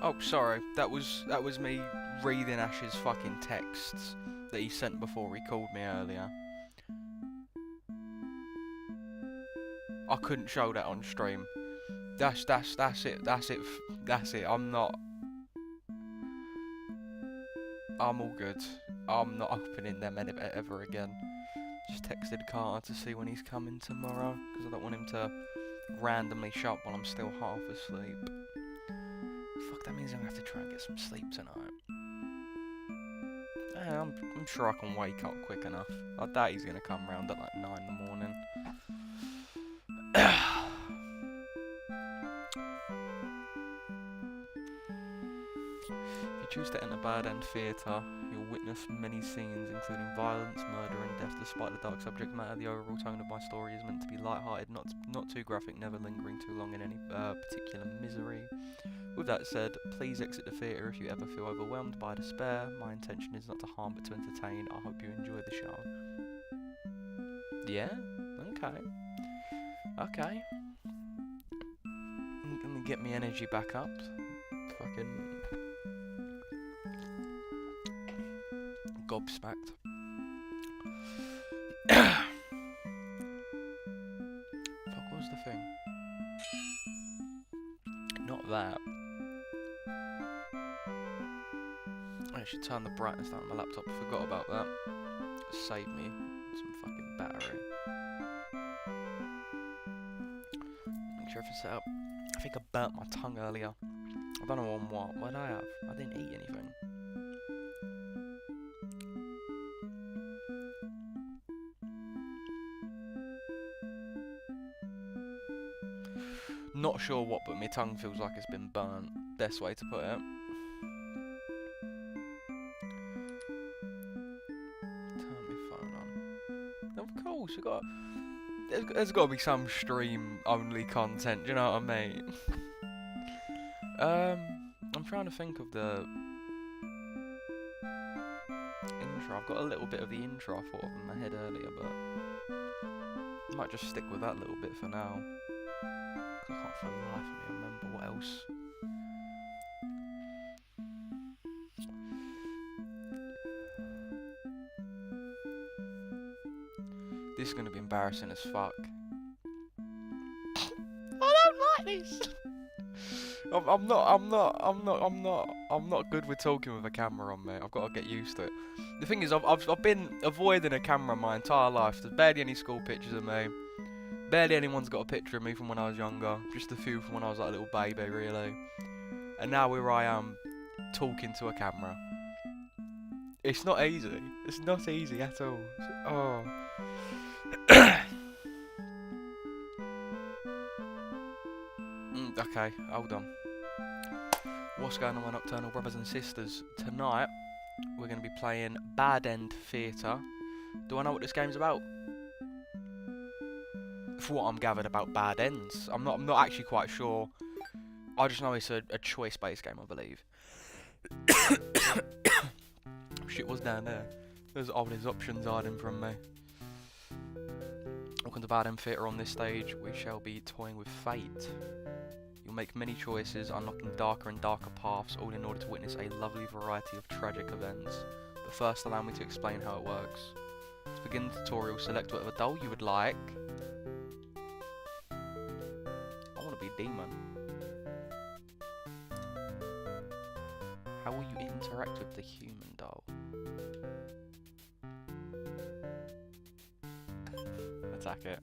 Oh, sorry. That was me reading Ash's fucking texts that he sent before he called me earlier. I couldn't show that on stream. That's it. I'm all good. I'm not opening them ever again. Just texted Carter to see when he's coming tomorrow, because I don't want him to randomly show up while I'm still half asleep. Fuck, that means I'm gonna have to try and get some sleep tonight. I'm sure I can wake up quick enough. I doubt he's gonna come round at like 9 in the morning. If you choose to enter Bad End Theatre, you'll witness many scenes including violence, murder and death. Despite the dark subject matter, the overall tone of my story is meant to be light-hearted, not too graphic, never lingering too long in any particular misery. With that said, please exit the theatre if you ever feel overwhelmed by despair. My intention is not to harm but to entertain. I hope you enjoy the show. Yeah? Okay. Okay. Let me get my energy back up. Fucking gobsmacked. Fuck, what was the thing? Not that. I should turn the brightness down on my laptop. I forgot about that. Save me some fucking battery. Make sure everything's set up. I think I burnt my tongue earlier. I don't know on what. What did I have? I didn't eat anything. Not sure what, but my tongue feels like it's been burnt. Best way to put it. Turn my phone on. Of course, there's got to be some stream-only content. Do you know what I mean? I'm trying to think of the intro. I've got a little bit of the intro I thought of in my head earlier, but I might just stick with that little bit for now. I can't for the life of me remember what else. This is gonna be embarrassing as fuck. I don't like this. I'm not good with talking with a camera on me. I've got to get used to it. The thing is, I've been avoiding a camera my entire life. There's barely any school pictures of me. Barely anyone's got a picture of me from when I was younger. Just a few from when I was like a little baby, really. And now here I am, talking to a camera. It's not easy. It's not easy at all. Oh. Okay, hold on. What's going on, my nocturnal brothers and sisters? Tonight, we're going to be playing Bad End Theatre. Do I know what this game's about? For what I'm gathered about Bad Ends. I'm not actually quite sure. I just know it's a choice-based game, I believe. Shit was down there. There's all these options hiding from me. Welcome to Bad End Theatre. On this stage, we shall be toying with fate. You'll make many choices, unlocking darker and darker paths, all in order to witness a lovely variety of tragic events. But first, allow me to explain how it works. To begin the tutorial, select whatever doll you would like. I want to be a demon. How will you interact with the human doll? Attack it.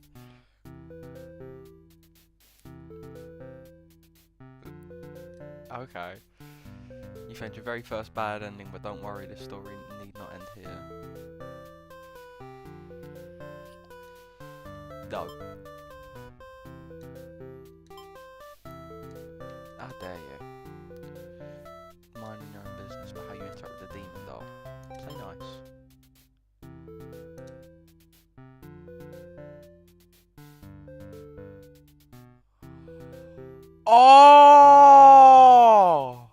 Okay. You found your very first bad ending, but don't worry, this story need not end here. Dope. How dare you? Minding your own business, but how you interact with the demon doll. Play nice. Oh!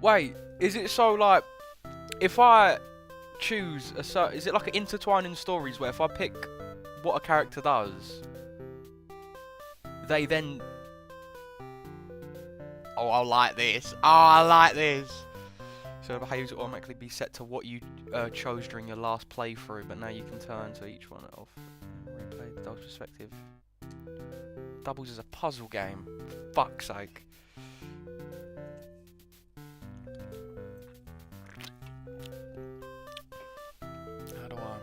Wait, is it so like, if I choose a certain, is it like an intertwining stories where if I pick what a character does, They then... Oh, I like this. Oh, I like this. So the behaviours will automatically be set to what you chose during your last playthrough, but now you can turn to each one off and replay the doubles perspective. Doubles is a puzzle game. Fuck's sake. How do I?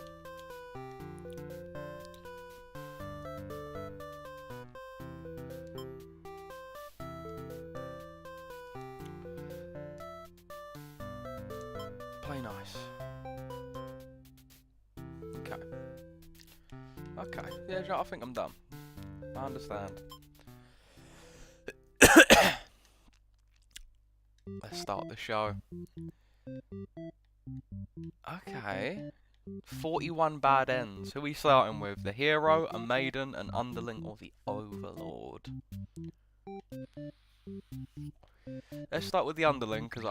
Play nice. Okay. Okay. Yeah, I think I'm done. I understand. Let's start the show. Okay. 41 bad ends. Who are we starting with? The hero, a maiden, an underling, or the overlord? Let's start with the underling, because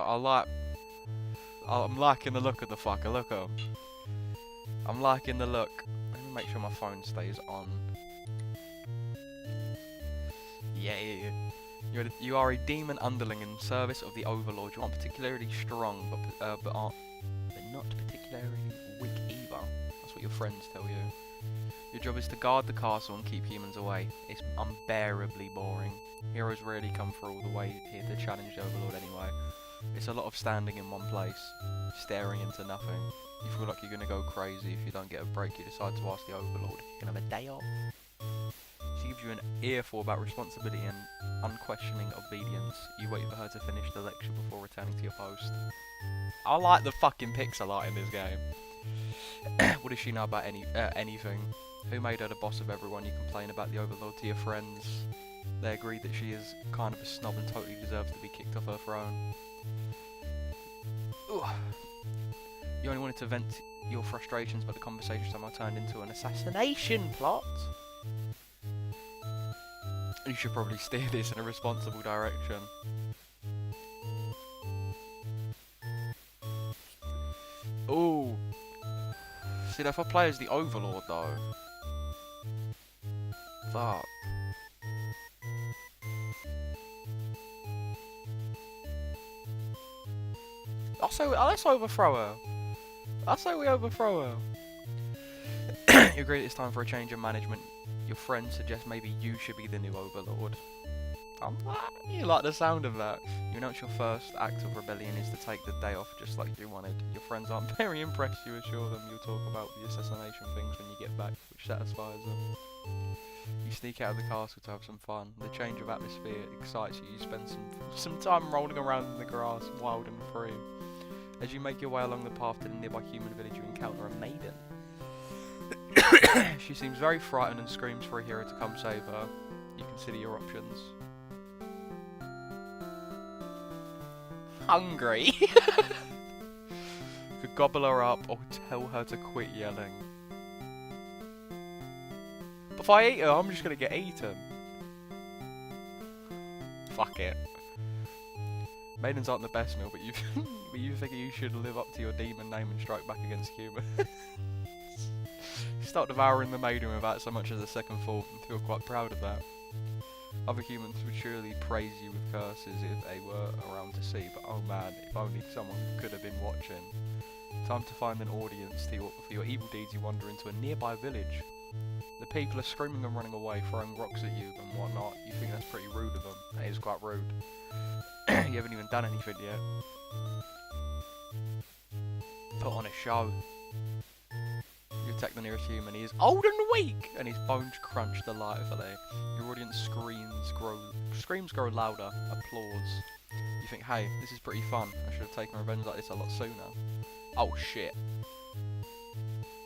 I'm liking the look of the fucker. Look at him. I'm liking the look. Let me make sure my phone stays on. Yeah. You are a demon underling in service of the overlord. You aren't particularly strong, but not particularly weak either. That's what your friends tell you. Your job is to guard the castle and keep humans away. It's unbearably boring. Heroes rarely come through all the way here to challenge the overlord anyway. It's a lot of standing in one place, staring into nothing. You feel like you're gonna go crazy if you don't get a break. You decide to ask the overlord if you can have a day off. She gives you an earful about responsibility and unquestioning obedience. You wait for her to finish the lecture before returning to your post. I like the fucking pixel art in this game. What does she know about anything? Who made her the boss of everyone? You complain about the overlord to your friends. They agree that she is kind of a snob and totally deserves to be kicked off her throne. Ugh. You only wanted to vent your frustrations, but the conversation somehow turned into an assassination plot. You should probably steer this in a responsible direction. Ooh. See, if I play as the overlord though. Fuck. Let's overthrow her. I say we overthrow her. You agree it's time for a change of management. Your friend suggests maybe you should be the new overlord. You like the sound of that. You announce your first act of rebellion is to take the day off just like you wanted. Your friends aren't very impressed. You assure them you'll talk about the assassination things when you get back, which satisfies them. You sneak out of the castle to have some fun. The change of atmosphere excites you. You spend some time rolling around in the grass, wild and free. As you make your way along the path to the nearby human village, you encounter a maiden. She seems very frightened and screams for a hero to come save her. You consider your options. Hungry. Could gobble her up or tell her to quit yelling. But if I eat her, I'm just gonna get eaten. Fuck it. Maidens aren't the best meal, but you figure you should live up to your demon name and strike back against humans. You start devouring the maiden without so much as a second thought and feel quite proud of that. Other humans would surely praise you with curses if they were around to see, but oh man, if only someone could have been watching. Time to find an audience for your evil deeds. You wander into a nearby village. The people are screaming and running away, throwing rocks at you and whatnot. You think that's pretty rude of them. That is quite rude. You haven't even done anything yet. Put on a show. You attack the nearest human. He is old and weak, and his bones crunch delightfully. Your audience screams grow louder. Applause. You think, hey, this is pretty fun. I should have taken revenge like this a lot sooner. Oh shit.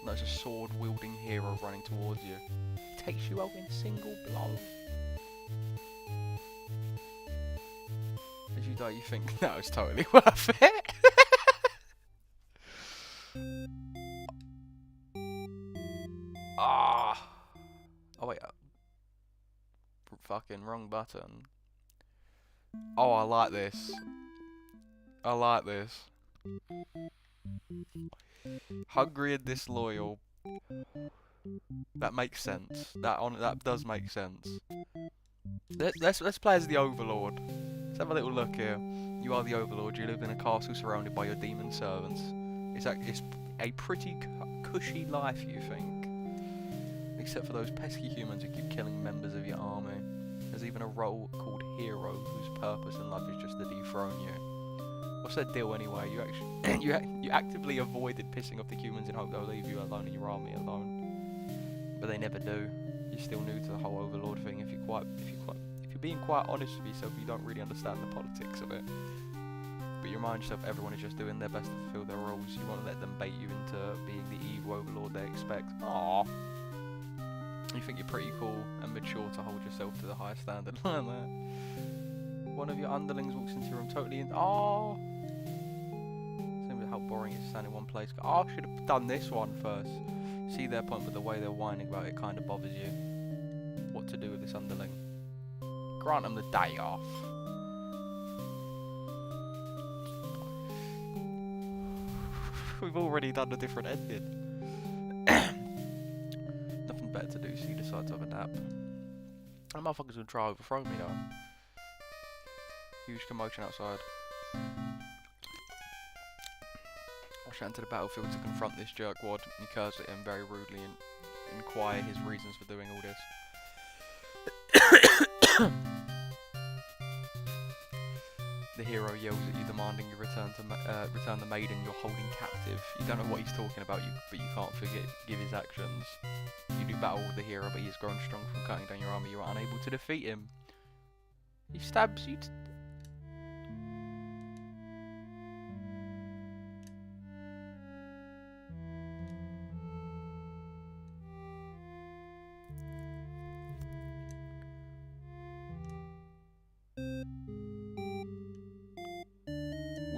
No, it's a sword-wielding hero running towards you. He takes you out in a single blow. As you die, you think, that was totally worth it. Oh wait, fucking wrong button. Oh, I like this. I like this. Hungry and disloyal. That makes sense. That does make sense. Let's play as the Overlord. Let's have a little look here. You are the Overlord. You live in a castle surrounded by your demon servants. It's a pretty cushy life, you think? Except for those pesky humans who keep killing members of your army. There's even a role called Hero, whose purpose in life is just to dethrone you. What's their deal anyway? You actually you actively avoided pissing off the humans in hope they'll leave you alone and your army alone, but they never do. You're still new to the whole Overlord thing. If you're being quite honest with yourself, you don't really understand the politics of it. But you remind yourself everyone is just doing their best to fulfill their roles. You won't let them bait you into being the evil Overlord they expect. Aww. You think you're pretty cool and mature to hold yourself to the high standard. One of your underlings walks into your room totally in. Oh, same with how boring it is to stand in one place. Oh, I should have done this one first. See their point, but the way they're whining about it kind of bothers you. What to do with this underling? Grant them the day off. We've already done a different ending. Nothing better to do, so you decide to have a nap. That motherfucker's gonna try to overthrow me though. Huge commotion outside. Rush out into the battlefield to confront this jerkwad. He curls at him very rudely and inquire his reasons for doing all this. The hero yells at you, demanding you return the maiden you're holding captive. You don't know what he's talking about, but you can't forgive his actions. You do battle with the hero, but he has grown strong from cutting down your army. You are unable to defeat him. He stabs you.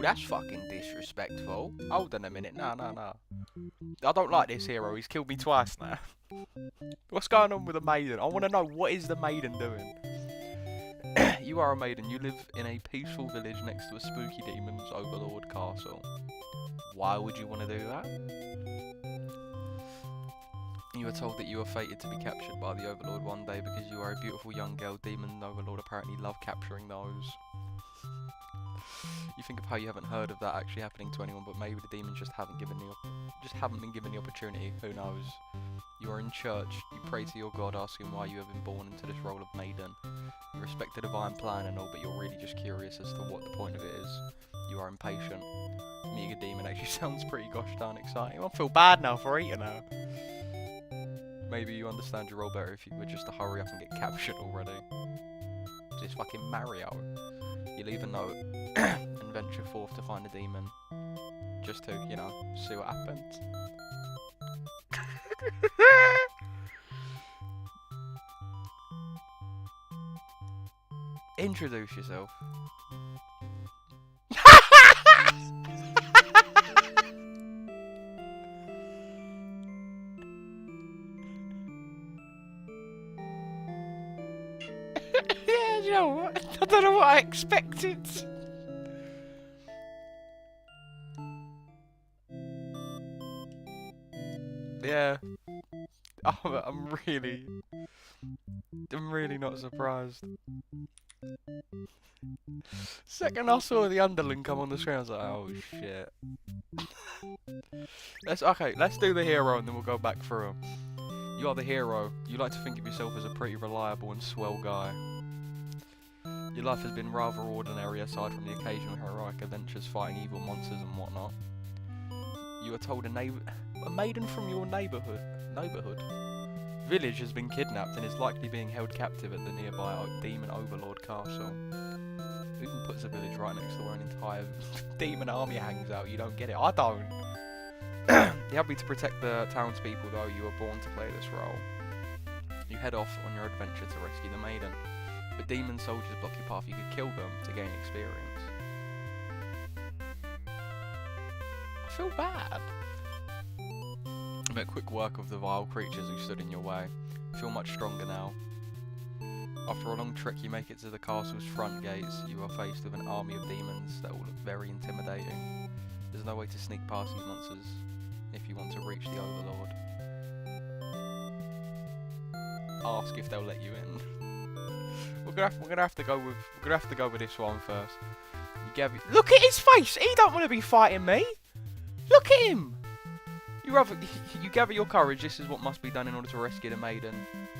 That's fucking disrespectful. Hold on a minute. No. I don't like this hero. He's killed me twice now. What's going on with the maiden? I want to know, what is the maiden doing? You are a maiden. You live in a peaceful village next to a spooky demon's Overlord castle. Why would you want to do that? You are told that you are fated to be captured by the Overlord one day because you are a beautiful young girl. Demon and Overlord apparently love capturing those. You think of how you haven't heard of that actually happening to anyone, but maybe the demons just haven't been given the opportunity. Who knows? You are in church. You pray to your god, asking why you have been born into this role of maiden. You respect the divine plan and all, but you're really just curious as to what the point of it is. You are impatient. Meeting a demon actually sounds pretty gosh darn exciting. I feel bad now for eating her. Maybe you understand your role better if you were just to hurry up and get captured already. Just fucking Mario. You leave a note and venture forth to find the demon. Just to, you know, see what happens. Introduce yourself. Yeah, you know what? I don't know what I expected. Yeah. I'm really not surprised. Second I saw the underling come on the screen, I was like, oh shit. Let's do the hero and then we'll go back through him. You are the hero. You like to think of yourself as a pretty reliable and swell guy. Your life has been rather ordinary aside from the occasional heroic adventures fighting evil monsters and whatnot. You are told a maiden from your neighbourhood village has been kidnapped and is likely being held captive at the nearby Demon Overlord castle. Who even puts a village right next to where an entire demon army hangs out? You don't get it. I don't. You're happy to protect the townspeople, though. You were born to play this role. You head off on your adventure to rescue the maiden. But demon soldiers block your path. You could kill them to gain experience. I feel bad. Make quick work of the vile creatures who stood in your way. You feel much stronger now. After a long trek, you make it to the castle's front gates. You are faced with an army of demons that all look very intimidating. There's no way to sneak past these monsters if you want to reach the Overlord. Ask if they'll let you in. we're gonna have to go with this one first. Look at his face. He don't want to be fighting me. Look at him. You gather your courage. This is what must be done in order to rescue the maiden.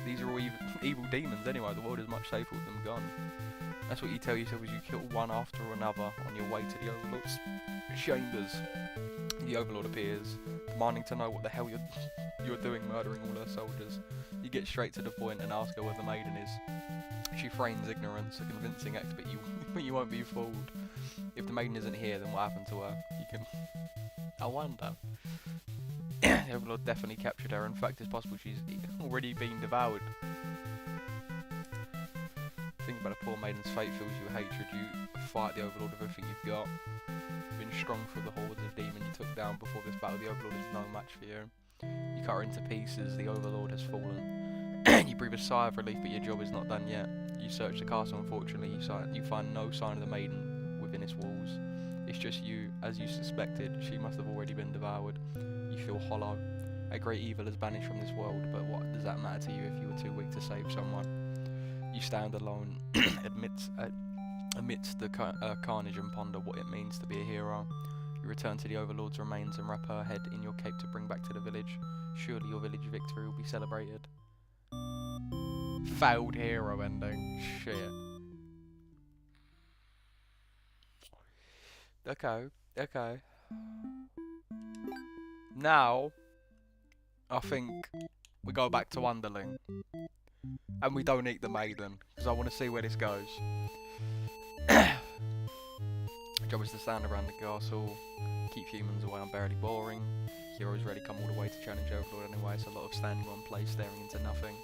These are all evil demons anyway. The world is much safer with them gone. That's what you tell yourself as you kill one after another on your way to the Overlord's chambers. The Overlord appears, demanding to know what the hell you're doing murdering all her soldiers. You get straight to the point and ask her where the maiden is. She feigns ignorance, a convincing act, but you won't be fooled. If the maiden isn't here, then what happened to her? You can... I wonder. The Overlord definitely captured her. In fact, it's possible she's already been devoured. Think about a poor maiden's fate fills you with hatred. You fight the Overlord with everything you've got. You've been strong through the hordes of demons you took down before this battle. The Overlord is no match for you. You cut her into pieces. The Overlord has fallen. You breathe a sigh of relief, but your job is not done yet. You search the castle. Unfortunately, you find no sign of the maiden within its walls. It's just you, as you suspected. She must have already been devoured. You feel hollow. A great evil has banished from this world, but what does that matter to you if you were too weak to save someone? You stand alone amidst the carnage and ponder what it means to be a hero. You return to the Overlord's remains and wrap her head in your cape to bring back to the village. Surely your village victory will be celebrated. Failed hero ending. Shit. Okay. Now, I think we go back to Underling. And we don't eat the maiden, because I want to see where this goes. Job is to stand around the castle, keep humans away unbearably boring. Heroes rarely come all the way to challenge Overlord anyway, it's a lot of standing one place, staring into nothing.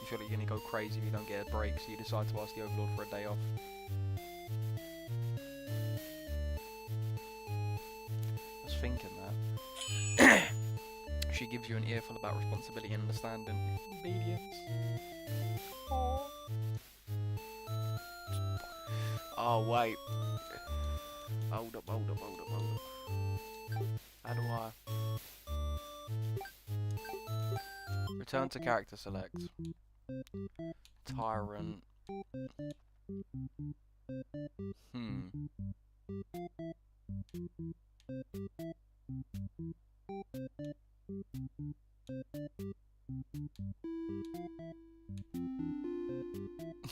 You feel like you're going to go crazy if you don't get a break, so you decide to ask the Overlord for a day off. I was thinking that. She gives you an earful about responsibility and understanding. Obedience. Oh wait. Hold up. How do I? Return to character select. Tyrant.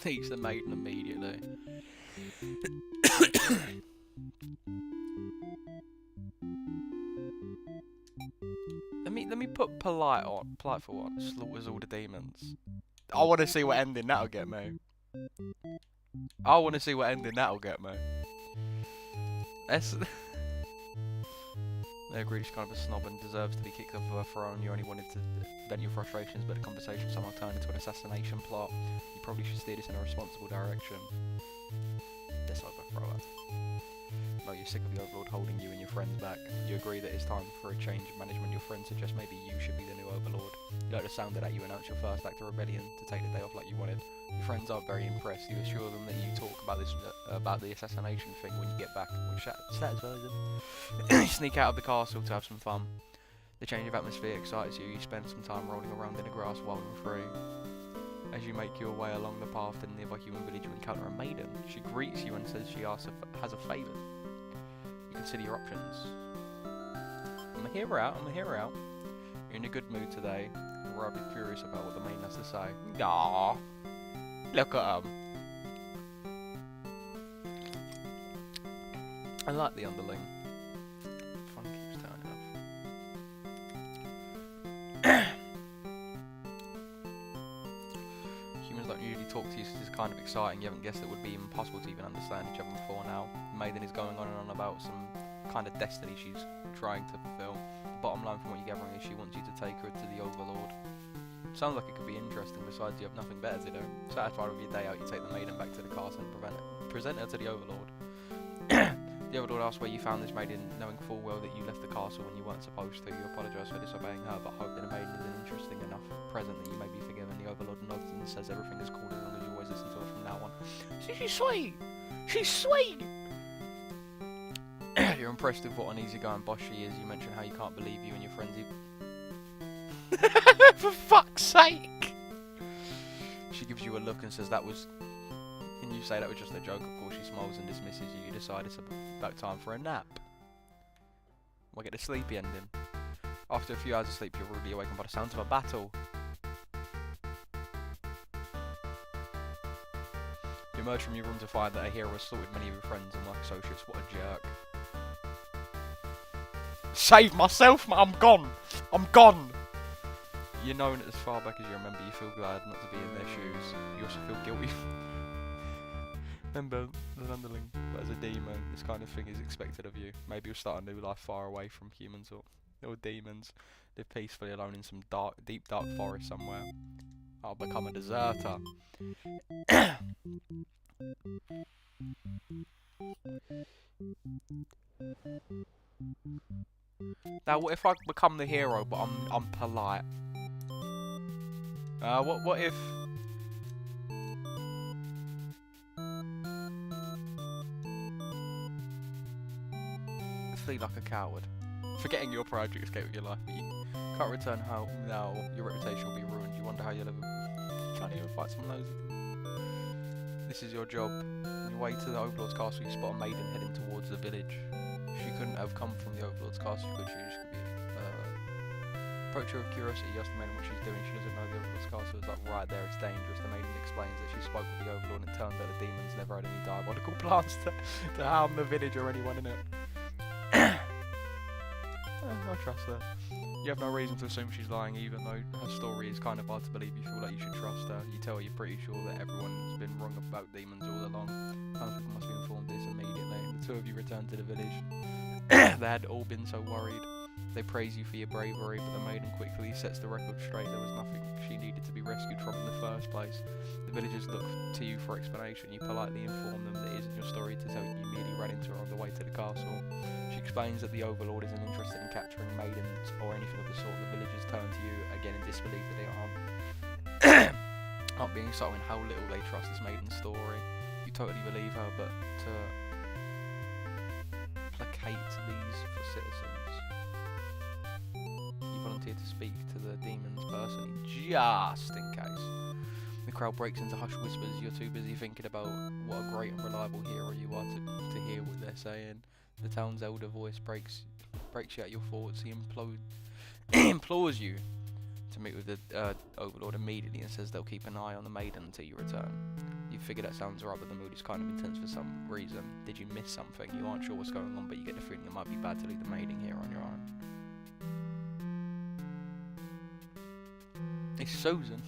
Teach the maiden immediately. Let me put polite on. Polite for what? Slaughters all the demons. I want to see what ending that'll get me. They agree she's kind of a snob and deserves to be kicked off of her throne. You only wanted to vent your frustrations, but the conversation somehow turned into an assassination plot. You probably should steer this in a responsible direction. Let's overthrow her. No, you're sick of the Overlord holding you and your friends back. You agree that it's time for a change of management. Your friends suggest maybe you should be the new Overlord. You like the sound of that. You announce your first act of rebellion to take the day off like you wanted. Your friends are very impressed. You assure them that you talk about the assassination thing when you get back, which satisfies them. You sneak out of the castle to have some fun. The change of atmosphere excites you. You spend some time rolling around in the grass wild and free. As you make your way along the path to the nearby human village, you encounter a maiden. She greets you and says she has a favour. You consider your options. I'm gonna hear her out. You're in a good mood today. You're rather curious about what the maiden has to say. Aww. Look at him. I like the Underling. Fun keeps turning off. Humans don't usually talk to you, so this is kind of exciting. You haven't guessed it would be impossible to even understand each other before now. The maiden is going on and on about some kind of destiny she's trying to fulfill. The bottom line from what you're gathering is she wants you to take her to the Overlord. Sounds like it could be interesting, besides you have nothing better to do. Satisfied with your day out, you take the maiden back to the castle and present her to the Overlord. The Overlord asks where you found this maiden, knowing full well that you left the castle when you weren't supposed to. You apologise for disobeying her, but hope that the maiden is an interesting enough present that you may be forgiven. The Overlord nods and says everything is cool as long as you always listen to her from now on. She's sweet! She's sweet! You're impressed with what an easygoing boss she is. You mention how you can't believe you and your friends For fuck's sake! She gives you a look and says that was You say that was just a joke. Of course, she smiles and dismisses you. You decide it's about time for a nap. We'll get the sleepy ending. After a few hours of sleep, you're rudely awakened by the sounds of a battle. You emerge from your room to find that a hero has slaughtered many of your friends and work associates. What a jerk. Save myself, man! I'm gone! I'm gone! You're known as far back as you remember. You feel glad not to be in their shoes. You also feel guilty. Remember the underling, but as a demon, this kind of thing is expected of you. Maybe you'll start a new life far away from humans or demons. Live peacefully alone in some deep dark forest somewhere. I'll become a deserter. Now, what if I become the hero, but I'm polite? What if? Flee like a coward, forgetting your pride to escape with your life, but you can't return home. Now your reputation will be ruined. You wonder how you'll ever. You can't even fight someone nosy. This is your job. On your way to the Overlord's castle, you spot a maiden heading towards the village. She couldn't have come from the Overlord's castle, could she? She could be. Approach her with curiosity. You ask the maiden what she's doing. She doesn't know the Overlord's castle is like right there. It's dangerous. The maiden explains that she spoke with the Overlord and it turns out the demons never had any diabolical plans to harm the village or anyone in it. I trust her. You have no reason to assume she's lying, even though her story is kind of hard to believe. You feel like you should trust her. You tell her you're pretty sure that everyone's been wrong about demons all along. Other people must be informed this immediately. The two of you return to the village. They had all been so worried. They praise you for your bravery, but the maiden quickly sets the record straight. There was nothing she needed to be rescued from in the first place. The villagers look to you for explanation. You politely inform them that it isn't your story to tell. You merely ran into her on the way to the castle. She explains that the Overlord isn't interested in capturing maidens or anything of the sort. The villagers turn to you again in disbelief that they aren't being so in how little they trust this maiden's story. You totally believe her, but to placate these for citizens, you volunteer to speak to the demons personally, just in case. The crowd breaks into hushed whispers. You're too busy thinking about what a great and reliable hero you are to hear what they're saying. The town's elder voice breaks you at your thoughts. He implores you to meet with the Overlord immediately and says they'll keep an eye on the maiden until you return. You figure that sounds right, but the mood is kind of intense for some reason. Did you miss something? You aren't sure what's going on, but you get the feeling it might be bad to leave the maiden here on your own. It's Susan.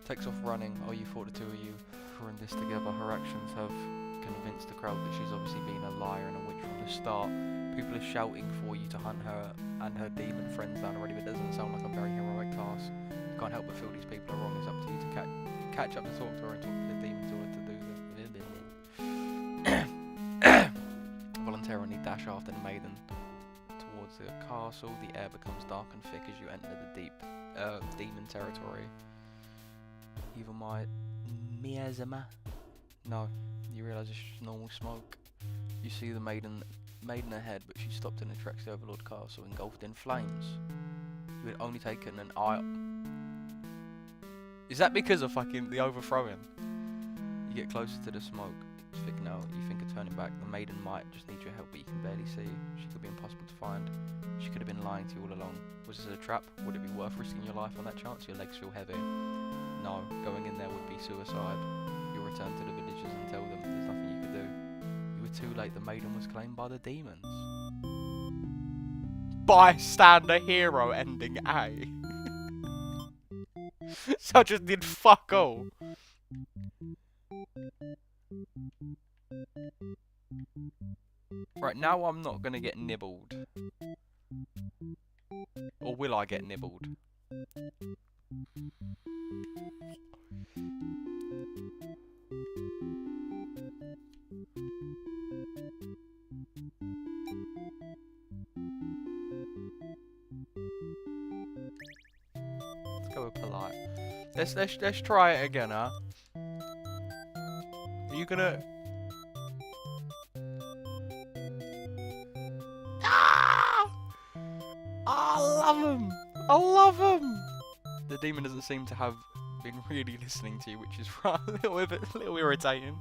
Takes off running. Oh, you thought the two of you were in this together. Her actions have convinced the crowd that she's obviously been a liar and a witch from the start. People are shouting for you to hunt her and her demon friends down already, but it doesn't sound like a very heroic task. You can't help but feel these people are wrong. It's up to you to catch up to talk to her and talk to the demons or to do the voluntarily dash after the maiden towards the castle. The air becomes dark and thick as you enter the deep demon territory. Even my miasma. No, you realise it's just normal smoke. You see the maiden ahead, but she stopped in the tracks to the Overlord Castle, engulfed in flames. You had only taken an eye. Is that because of fucking the overthrowing? You get closer to the smoke. It's thick now. You think of turning back. The maiden might just need your help, but you can barely see. She could be impossible to find. She could have been lying to you all along. Was this a trap? Would it be worth risking your life on that chance? Your legs feel heavy. No, going in there would be suicide. You'll return to the villagers and tell them there's nothing you could do. You were too late. The maiden was claimed by the demons. Bystander hero ending A. So I just did fuck all. Right, now I'm not gonna get nibbled. Or will I get nibbled? Let's go with polite. Let's try it again, huh? Are you gonna? Ah! I love him. I love him. The demon doesn't seem to have been really listening to you, which is a little irritating.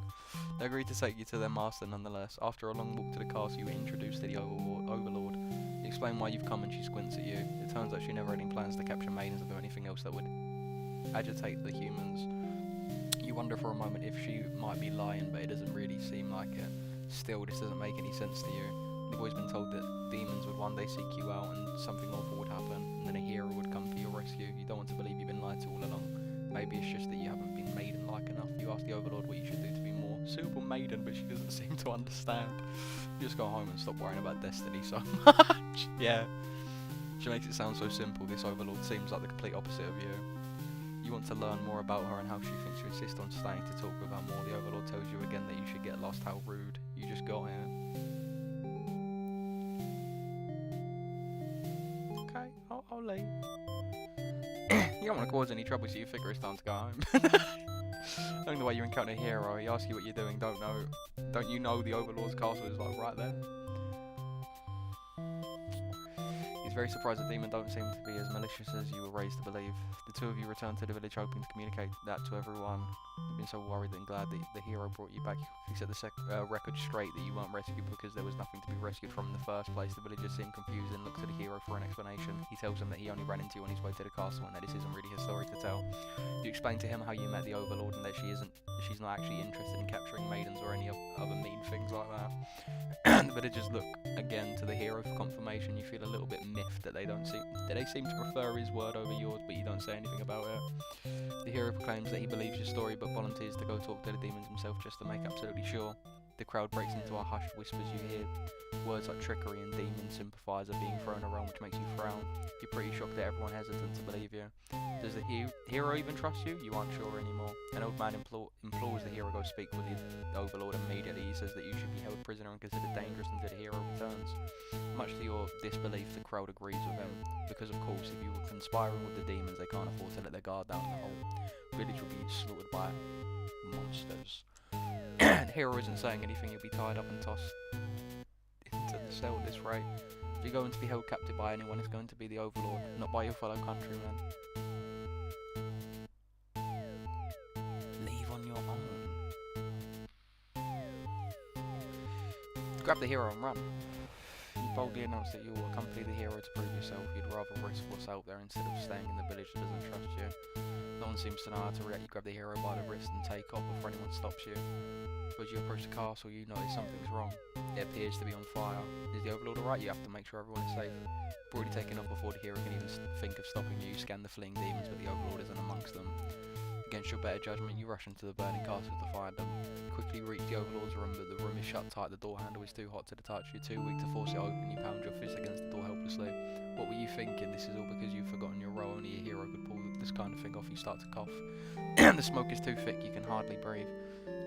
They agree to take you to their master nonetheless. After a long walk to the castle, you are introduced to the Overlord. You explain why you've come and she squints at you. It turns out she never had any plans to capture maidens or do anything else that would agitate the humans. You wonder for a moment if she might be lying, but it doesn't really seem like it. Still, this doesn't make any sense to you. You've always been told that demons would one day seek you out and something awful would happen, and then a hero would come for your rescue. You don't want to believe you've been lied to all along. Maybe it's just that you haven't been maiden-like enough. You ask the Overlord what you should do to be more suitable maiden, but she doesn't seem to understand. You just go home and stop worrying about destiny so much. Yeah. She makes it sound so simple. This Overlord seems like the complete opposite of you. You want to learn more about her and how she thinks. You insist on staying to talk with her more. The Overlord tells you again that you should get lost. How rude. You just got here. Okay, I'll leave. You don't want to cause any trouble, so you figure it's time to go home. Knowing the way you encounter a hero, he asks you what you're doing, don't you know the Overlord's castle is like right there? He's very surprised the demon don't seem to be as malicious as you were raised to believe. The two of you return to the village hoping to communicate that to everyone. You've been so worried and glad that the hero brought you back. He set the record straight that you weren't rescued because there was nothing to be rescued from in the first place. The villagers seem confused and look to the hero for an explanation. He tells them that he only ran into you on his way to the castle and that this isn't really his story to tell. You explain to him how you met the Overlord and that she's not actually interested in capturing maidens or any other mean things like that. The villagers look again to the hero for confirmation. You feel a little bit miffed that they seem to prefer his word over yours, but you don't say anything about it. The hero proclaims that he believes your story, but volunteers to go talk to the demons himself just to make absolutely sure. The crowd breaks into a hushed whispers. You hear words like trickery and demon sympathizer being thrown around, which makes you frown. You're pretty shocked that everyone hesitant to believe you. Does the hero even trust you? You aren't sure anymore. An old man implores the hero go speak with the Overlord immediately. He says that you should be held prisoner and considered dangerous until the hero returns. Much to your disbelief, the crowd agrees with him, because of course if you were conspiring with the demons, they can't afford to let their guard down. The whole village will be slaughtered by monsters. The hero isn't saying anything. You'll be tied up and tossed into the cell at this rate. If you're going to be held captive by anyone, it's going to be the Overlord, not by your fellow countrymen. Leave on your own. Grab the hero and run. You boldly announce that you will accompany the hero to prove yourself. You'd rather risk what's out there instead of staying in the village that doesn't trust you. No one seems to know how to react. You grab the hero by the wrist and take off before anyone stops you. But as you approach the castle, you notice something's wrong. It appears to be on fire. Is the Overlord alright? You have to make sure everyone is safe. You've already taken off before the hero can even think of stopping you. You scan the fleeing demons, but the Overlord isn't amongst them. Against your better judgment, you rush into the burning castle to find them. You quickly reach the Overlord's room, but the room is shut tight. The door handle is too hot to the touch. You're too weak to force it open. You pound your fist against the door helplessly. What were you thinking? This is all because you've forgotten your role. Only a hero could pull this kind of thing off. You start to cough. The smoke is too thick. You can hardly breathe.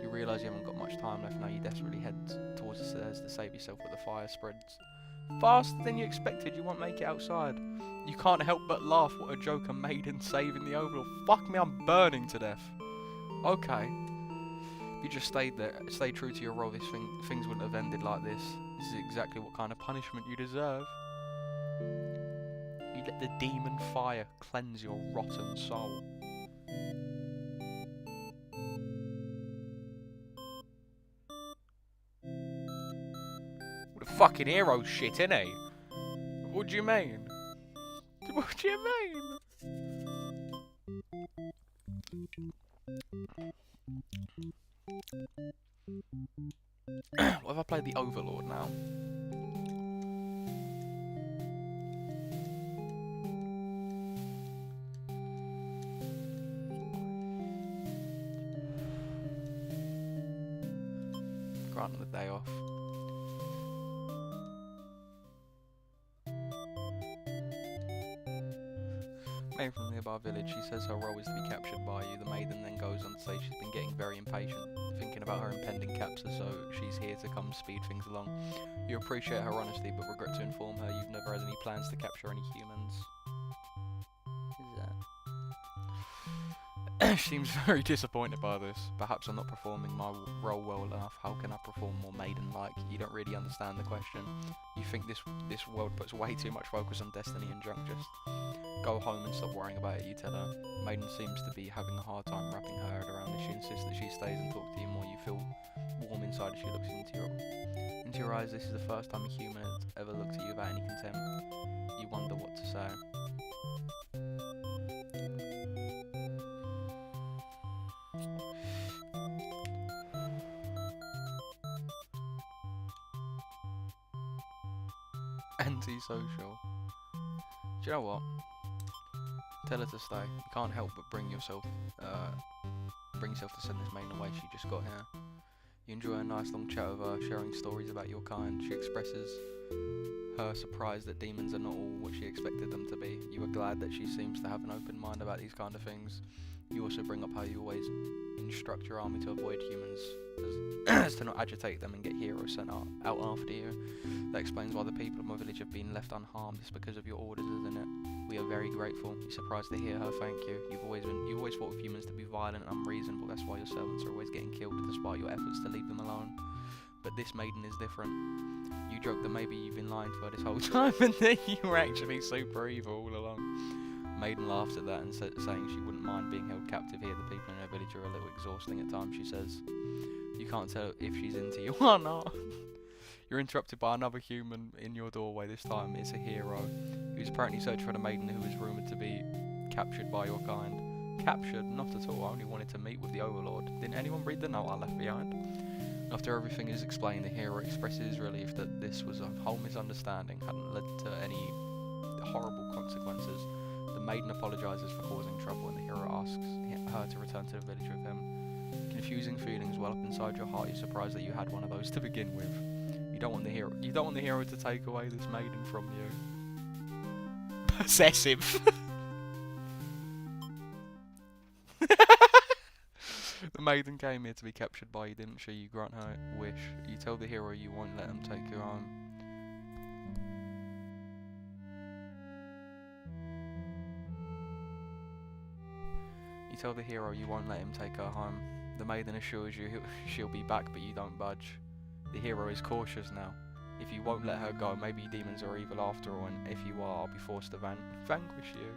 You realise you haven't got much time left now. You desperately head towards the stairs to save yourself, but the fire spreads faster than you expected. You won't make it outside. You can't help but laugh. What a joke, a maiden saving the Overlord. Fuck me, I'm burning to death. Okay. If you just stayed true to your role, things wouldn't have ended like this. This is exactly what kind of punishment you deserve. You let the demon fire cleanse your rotten soul. What a fucking hero shit, innit? What do you mean? What do you mean? What if I played the Overlord now? Grant him the day off. Maiden from the nearby village, she says her role is to be captured by you. The maiden then goes on to say she's been getting very impatient, thinking about her impending capture, so she's here to come speed things along. You appreciate her honesty, but regret to inform her you've never had any plans to capture any humans. Is that? She seems very disappointed by this. Perhaps I'm not performing my role well enough. How can I perform more maiden-like? You don't really understand the question. You think this world puts way too much focus on destiny and junk. Just go home and stop worrying about it, you tell her. Maiden seems to be having a hard time wrapping her head around this. She insists that she stays and talks to you more. You feel warm inside as she looks into your eyes. This is the first time a human has ever looked at you without any contempt. You wonder what to say. Anti-social. Do you know what? Tell her to stay. You can't help but bring yourself to send this maiden away. She just got here. You enjoy a nice long chat with her, sharing stories about your kind. She expresses her surprise that demons are not all what she expected them to be. You are glad that she seems to have an open mind about these kind of things. You also bring up how you always instruct your army to avoid humans, as to not agitate them and get heroes sent out after you. That explains why the people of my village have been left unharmed. It's because of your orders, isn't it? We are very grateful. You're surprised to hear her thank you. You've always thought of humans to be violent and unreasonable. That's why your servants are always getting killed, despite your efforts to leave them alone. But this maiden is different. You joke that maybe you've been lying to her this whole time, and that you were actually super evil all along. Maiden laughs at that and saying she wouldn't mind being held captive here. The people in her village are a little exhausting at times, she says. You can't tell if she's into you or not. You're interrupted by another human in your doorway. This time it's a hero, who's apparently searching for the maiden who is rumoured to be captured by your kind. Captured? Not at all. I only wanted to meet with the Overlord. Didn't anyone read the note I left behind? After everything is explained, the hero expresses relief that this was a whole misunderstanding, hadn't led to any horrible consequences. The maiden apologises for causing trouble, and the hero asks her to return to the village with him. Confusing feelings well up inside your heart. You're surprised that you had one of those to begin with. You don't want the hero to take away this maiden from you. Possessive. The maiden came here to be captured by you, didn't she? You grant her wish. You tell the hero you won't let him take her home. You tell the hero you won't let him take her home. The maiden assures you she'll be back, but you don't budge. The hero is cautious now. If you won't let her go, maybe demons are evil after all, and if you are, I'll be forced to vanquish you.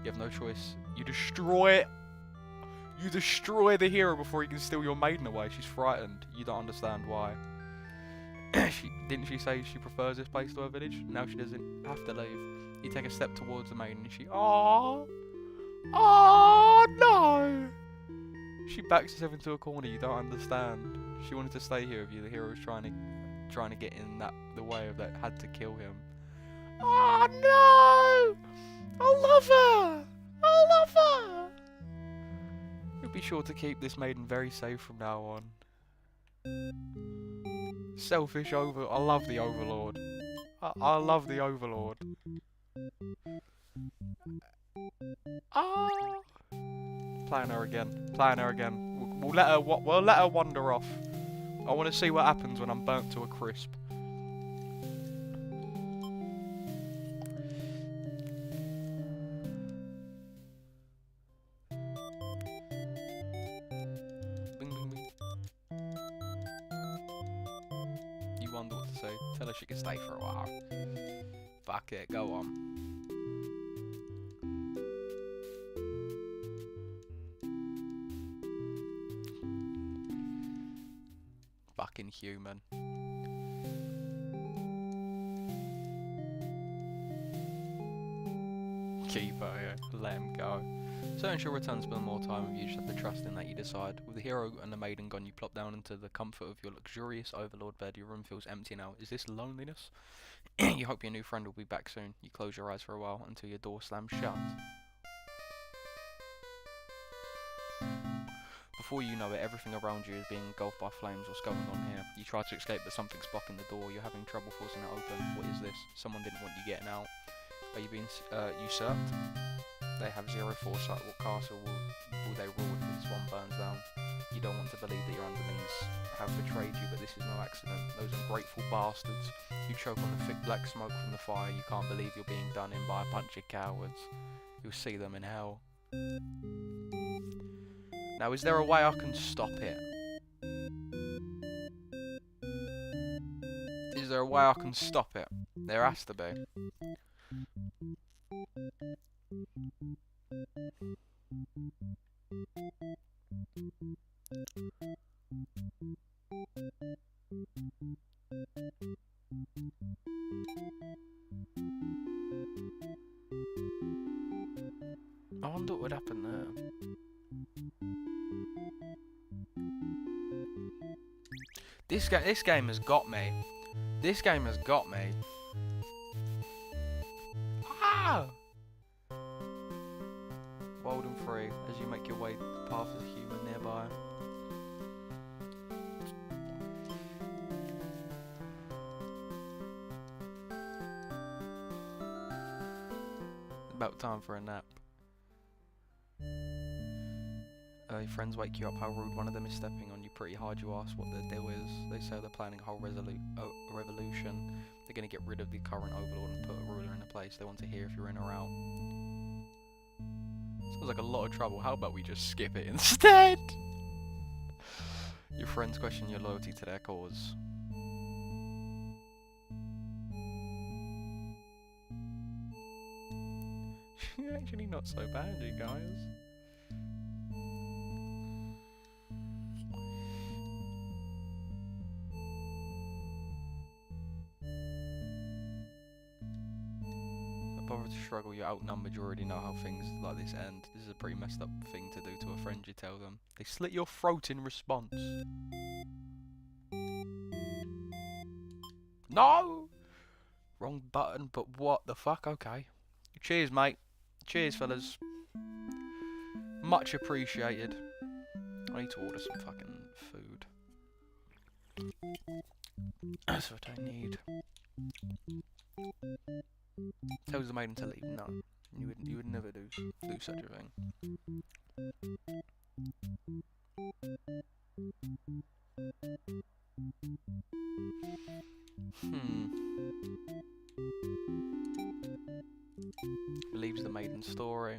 You have no choice. You destroy the hero before he can steal your maiden away. She's frightened. You don't understand why. Didn't she say she prefers this place to her village? Now she doesn't have to leave. You take a step towards the maiden and she, oh no! She backs herself into a corner. You don't understand. She wanted to stay here with you. The hero was trying to get in the way of that. Had to kill him. Oh no! I love her. I love her. You'll be sure to keep this maiden very safe from now on. Selfish I love the Overlord. I love the Overlord. Ah. Playing her again. We'll let her wander off. I want to see what happens when I'm burnt to a crisp. Bing, bing, bing. You wonder what to say. Tell her she can stay for a while. Fuck it, go on. Fucking human. Keep her, yeah. Let him go. Certain she'll return to spend more time with you. Just have to trust in that you decide. With the hero and the maiden gone, you plop down into the comfort of your luxurious Overlord bed. Your room feels empty now. Is this loneliness? You hope your new friend will be back soon. You close your eyes for a while until your door slams shut. Before you know it, everything around you is being engulfed by flames. What's going on here? You try to escape, but something's blocking the door. You're having trouble forcing it open. What is this? Someone didn't want you getting out. Are you being usurped? They have zero foresight. What castle will they rule if this one burns down? You don't want to believe that your underlings have betrayed you, but this is no accident. Those ungrateful bastards. You choke on the thick black smoke from the fire. You can't believe you're being done in by a bunch of cowards. You'll see them in hell. Now, is there a way I can stop it? Is there a way I can stop it? There has to be. I wonder what would happen there. This game has got me. This game has got me. Ah! Wild and free as you make your way past the human nearby. About time for a nap. Your friends wake you up, how rude one of them is stepping on you pretty hard. You ask what the deal is. They say they're planning a whole revolution. They're going to get rid of the current overlord and put a ruler in place. They want to hear if you're in or out. Sounds like a lot of trouble. How about we just skip it instead? Your friends question your loyalty to their cause. Actually not so bad, you guys. Bother to struggle, you're outnumbered, you already know how things like this end. This is a pretty messed up thing to do to a friend, you tell them. They slit your throat in response. No! Wrong button, but what the fuck? Okay. Cheers, mate. Cheers, fellas. Much appreciated. I need to order some fucking food. That's what I need. Tells the maiden to leave. No, you would never do such a thing. Believes the maiden's story.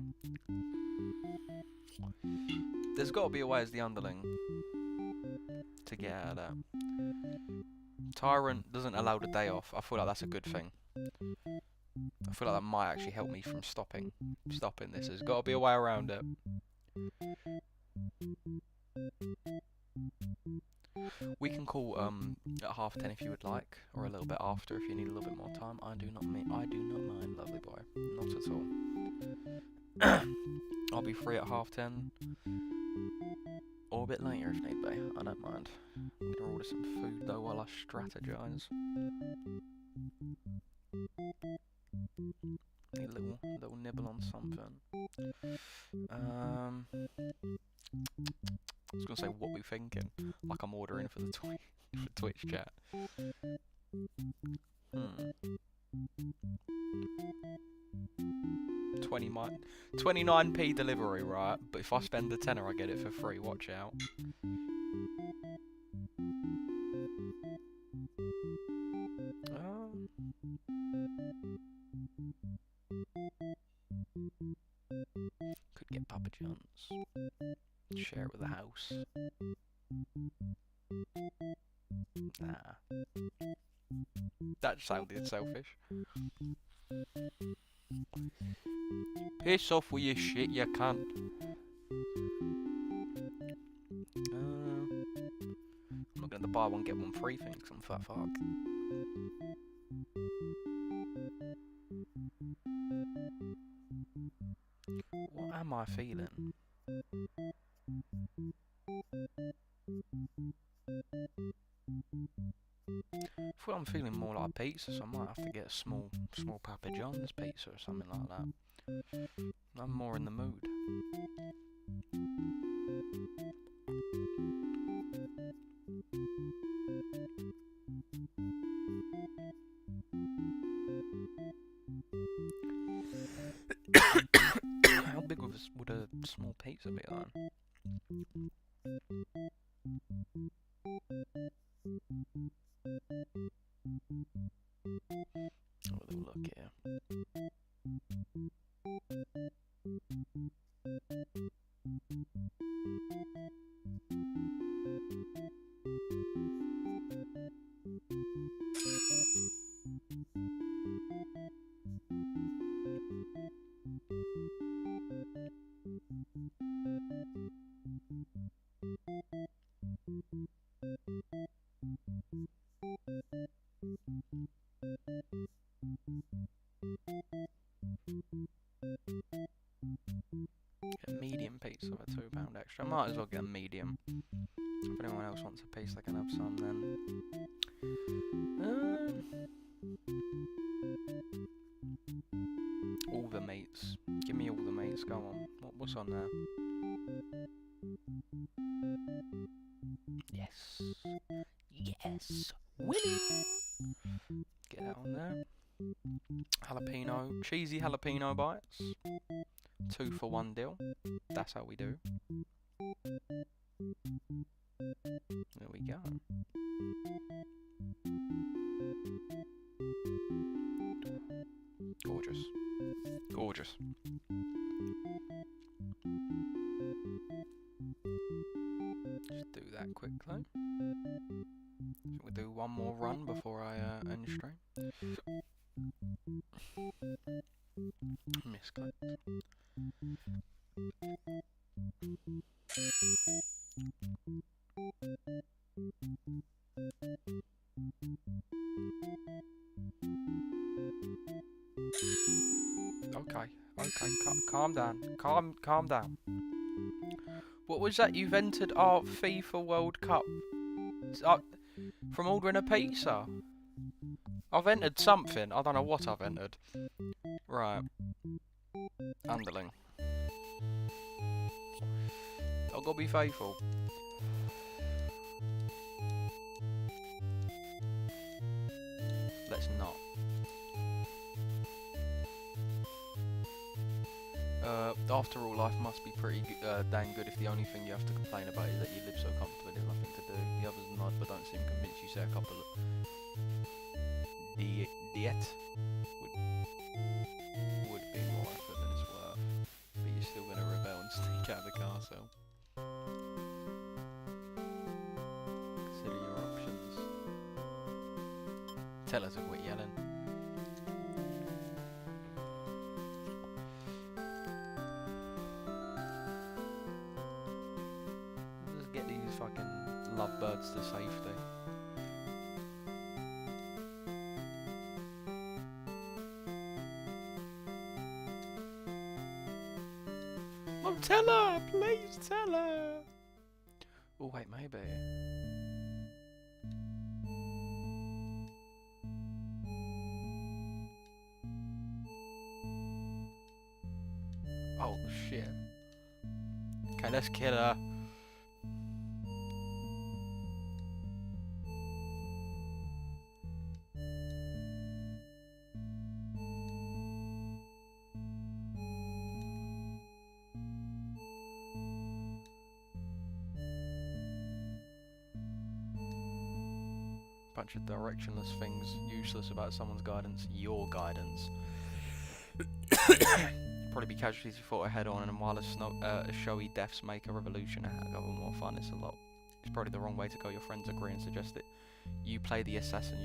There's got to be a way as the underling to get out of that. Tyrant doesn't allow the day off. I feel like that's a good thing. I feel like that might actually help me from stopping this. There's got to be a way around it. We can call at 10:30 if you would like, or a little bit after if you need a little bit more time. I do not mind, lovely boy. Not at all. I'll be free at 10:30. Or a bit later if need be. I don't mind. I'm gonna order some food though while I strategise. Need a little nibble on something. I was gonna say what we thinking, like I'm ordering for the Twitch chat. 29p delivery, right? But if I spend a tenner, I get it for free. Watch out. Could get Papa John's. Share it with the house. Nah. That sounded selfish. Piss off with your shit, you cunt. I'm not going to buy one get one free thing, 'cause I'm fat fuck. What am I feeling? I feel I'm feeling more like pizza, so I might have to get a small Papa John's pizza or something like that. I'm more in the mood. How big would a small pizza be then? Have a little look here. I might as well get a medium. If anyone else wants a piece, they can have some then. All the meats. Give me all the meats, go on. What's on there? Yes. Yes! Winning! Get that on there. Jalapeno. Cheesy jalapeno bites. 2 for 1 deal. That's how we do. There we go. Gorgeous. Gorgeous. Just do that quickly. We'll do one more run before I end stream. Misclicked. Okay, calm down. Calm down. What was that you've entered our FIFA World Cup? From ordering a pizza? I've entered something. I don't know what I've entered. Right. Underling. I've got to be faithful. Let's not. After all, life must be pretty dang good if the only thing you have to complain about is that you live so comfortably there's nothing to do. The others nod but don't seem convinced. You say a couple of diet would be more effort than it's worth, but you're still going to rebel and sneak out of the castle. Consider your options. Tell her to quit yelling. Lovebirds to safety. Oh, tell her! Please tell her! Oh, wait, maybe. Oh, shit. Okay, let's kill her. Bunch of directionless things, useless about someone's guidance, your guidance. Probably be casualties you fought head on, and while a showy deaths make a revolution a heck of a more fun, it's probably the wrong way to go. Your friends agree and suggest that you play the assassin.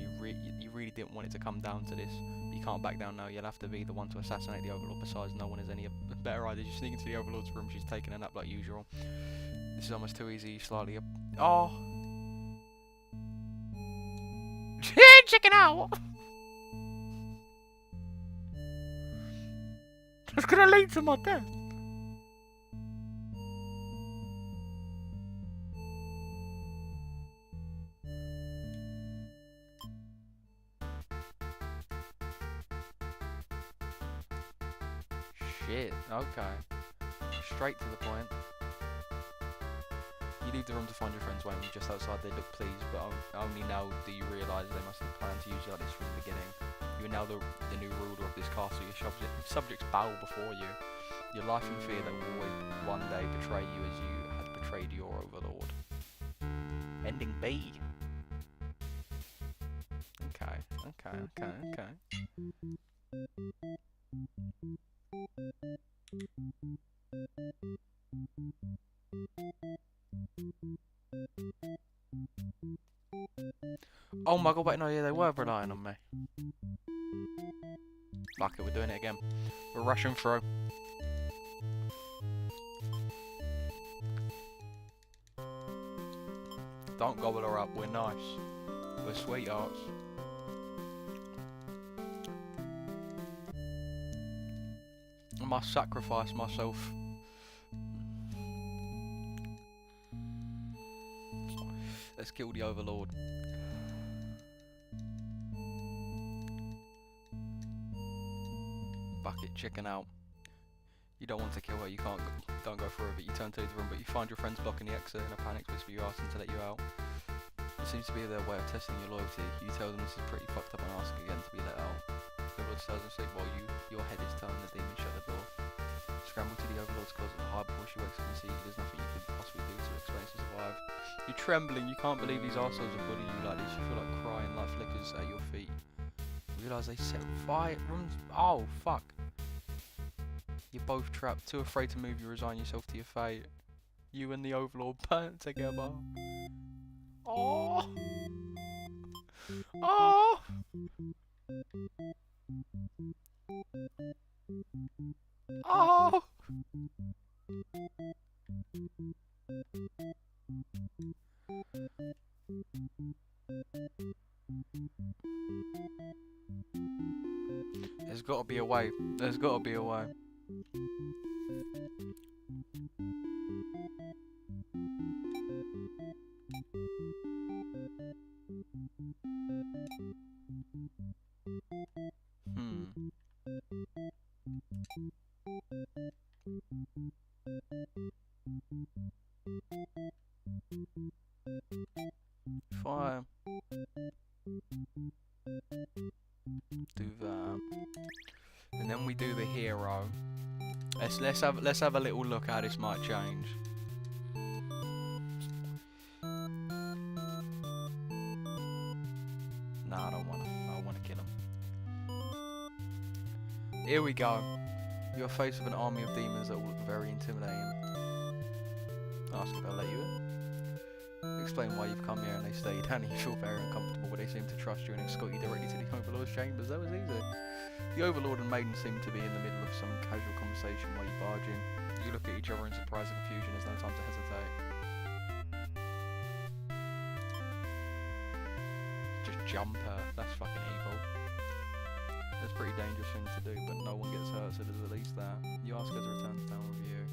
You really didn't want it to come down to this. But you can't back down now. You'll have to be the one to assassinate the Overlord. Besides, no one has any better idea. You sneak into the Overlord's room. She's taking a nap like usual. This is almost too easy. Slightly. Oh. Check it out! It's gonna lead to my death. Shit, okay. Straight to the point. You leave the room to find your friends waiting just outside. They look pleased, but only now do you realise they must have planned to use you like this from the beginning. You are now the new ruler of this castle. Your subjects bow before you. Your life in fear that will always one day betray you as you had betrayed your overlord. Ending B. Okay. Oh my god, wait, no, yeah, they were relying on me. Fuck it, we're doing it again. We're rushing through. Don't gobble her up, we're nice. We're sweethearts. I must sacrifice myself. kill the Overlord. Bucket, chicken out. You don't want to kill her, you can't, don't go through with it. You turn to the room, but you find your friends blocking the exit. In a panic whisper, you ask them to let you out. It seems to be their way of testing your loyalty. You tell them this is pretty fucked up and ask again to be let out. The Overlord tells them sleep while your head is turned. The demon shut the door. Scramble to the Overlord's closet and hide before she wakes up and sees there's nothing you could possibly do to explain to survive. You're trembling, you can't believe these arseholes are bullying you like this. You feel like crying, like flickers at your feet. You realise they set fire. Oh, fuck. You're both trapped, too afraid to move, you resign yourself to your fate. You and the Overlord burn together. Oh! Oh! Oh! There's gotta be a way. There's gotta be a way. Fire. Do that. And then we do the hero. Let's have a little look how this might change. Nah, I wanna kill him. Here we go. You're faced with an army of demons that will look very intimidating. Ask if they'll let you in. Explain why you've come here and they stay down and you feel very uncomfortable, but they seem to trust you and escort you directly to the Overlord's chambers. That was easy. The Overlord and Maiden seem to be in the middle of some casual conversation while you barge in. You look at each other in surprise and confusion. There's no time to hesitate. Just jump her. That's fucking evil. That's a pretty dangerous thing to do, but no one gets hurt, so there's at least that. You ask her to return to town with you.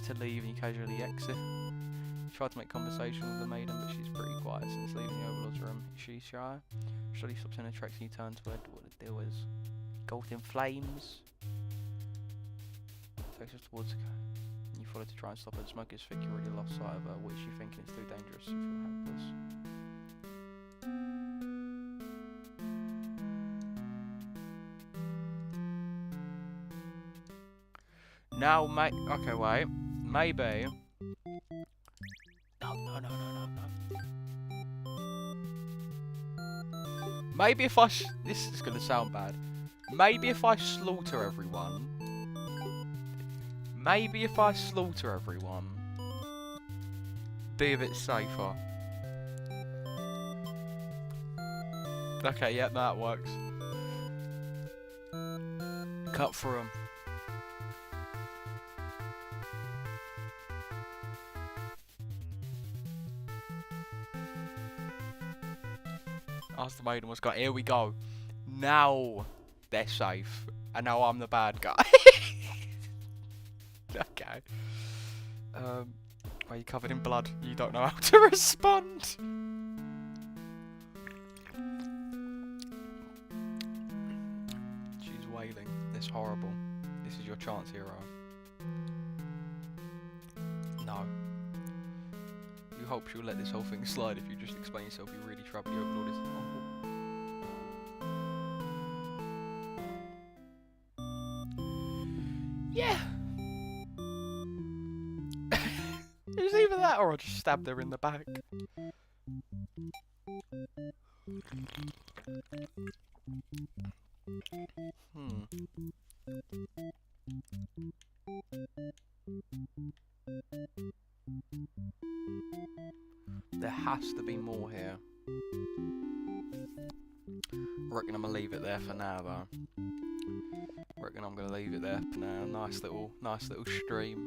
To leave and you casually exit. You try to make conversation with the Maiden, but she's pretty quiet since leaving the Overlord's room. She's shy. Slowly stops in her tracks and you turn to her. What the deal is. Engulfed in flames. Takes us towards her. You follow to try and stop her. The smoke is thick, you already lost sight of her. What is she thinking? It's too dangerous. You feel helpless. Now, okay, wait. Maybe. No. Maybe if this is gonna sound bad. Maybe if I slaughter everyone. Be a bit safer. Okay, yeah, that works. Cut through them. Ask the Maiden what's got. Here we go. Now they're safe, and now I'm the bad guy. Okay. Are you covered in blood? You don't know how to respond. She's wailing. It's horrible. This is your chance, hero. No. You hope she'll let this whole thing slide if you just explain yourself. You really trouble the Overlord is. Yeah. It was either that or I just stabbed her in the back. There has to be more here. I reckon I'm gonna leave it there for now, though. Nice little stream.